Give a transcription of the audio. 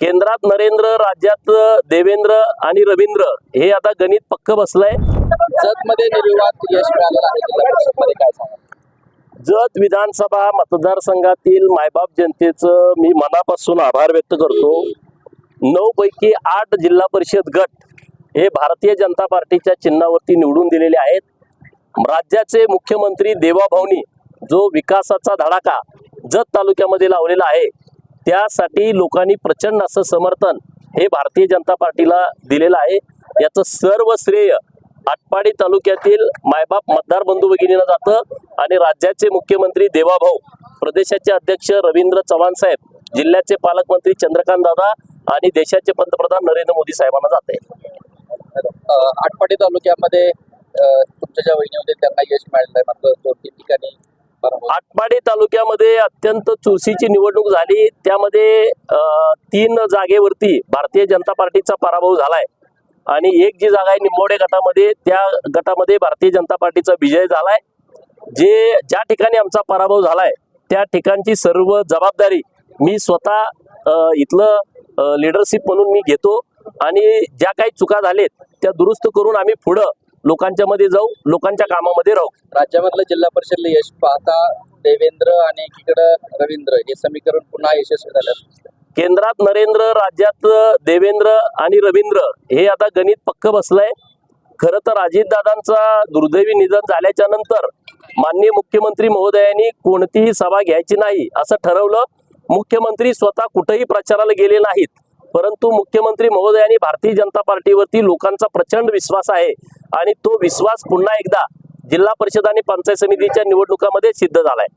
केंद्रात नरेंद्र, राज्यात देवेंद्र आणि रवींद्र हे आता गणित पक्क बसलंय. जतमध्ये निर्विवाद यश मिळालेलं आहे. जिल्हा परिषदमध्ये काय सांगा? जत विधानसभा मतदारसंघातील मायबाप जनतेचं मी मनापासून आभार व्यक्त करतो. 9 पैकी 8 जिल्हा परिषद गट हे भारतीय जनता पार्टीच्या चिन्हावरती निवडून दिलेले आहेत. राज्याचे मुख्यमंत्री देवाभाऊनी जो विकासाचा धडाका जत तालुक्यामध्ये लावलेला आहे त्यासाठी लोकांनी प्रचंड असं समर्थन हे भारतीय जनता पार्टीला दिलेलं आहे. याचं सर्व श्रेय आटपाडी तालुक्यातील मायबाप मतदार बंधू भगिनींना जातं आणि राज्याचे मुख्यमंत्री देवाभाऊ, प्रदेशाचे अध्यक्ष रवींद्र चव्हाण साहेब, जिल्ह्याचे पालकमंत्री चंद्रकांत दादा आणि देशाचे पंतप्रधान नरेंद्र मोदी साहेबांना जाते. आटपाडी तालुक्यामध्ये तुमच्या ज्या वहिनी होते त्यांना यश मिळालेलं आहे, मात्र 2-3 ठिकाणी आटपाडी तालुक्यामध्ये अत्यंत चुरशीची निवडणूक झाली. त्यामध्ये 3 जागेवरती भारतीय जनता पार्टीचा पराभव झालाय आणि एक जी जागा आहे निंबोडे गटामध्ये, त्या गटामध्ये भारतीय जनता पार्टीचा विजय झालाय. ज्या ठिकाणी आमचा पराभव झालाय त्या ठिकाणची सर्व जबाबदारी मी स्वतः इथलं लीडरशिप म्हणून मी घेतो आणि ज्या काही चुका झालेत त्या दुरुस्त करून आम्ही पुढं लोकांच्या मध्ये जाऊ, लोकांच्या कामामध्ये राहू. राज्यामधलं जिल्हा परिषद यश पाहता देवेंद्र आणि एकीकडे रवींद्र हे समीकरण पुन्हा यशस्वी झालं. केंद्रात नरेंद्र, राज्यात देवेंद्र आणि रवींद्र हे आता गणित पक्क बसलंय. खरं तर अजितदादांचा दुर्दैवी निधन झाल्याच्या नंतर माननीय मुख्यमंत्री महोदयांनी कोणतीही सभा घ्यायची नाही असं ठरवलं. मुख्यमंत्री स्वतः कुठेही प्रचाराला गेले नाहीत, परंतु मुख्यमंत्री महोदयांनी भारतीय जनता पार्टीवरती लोकांचा प्रचंड विश्वास आहे आणि तो विश्वास पुन्हा एकदा जिल्हा परिषद आणि पंचायत समितीच्या निवडणुकामध्ये सिद्ध झालाय.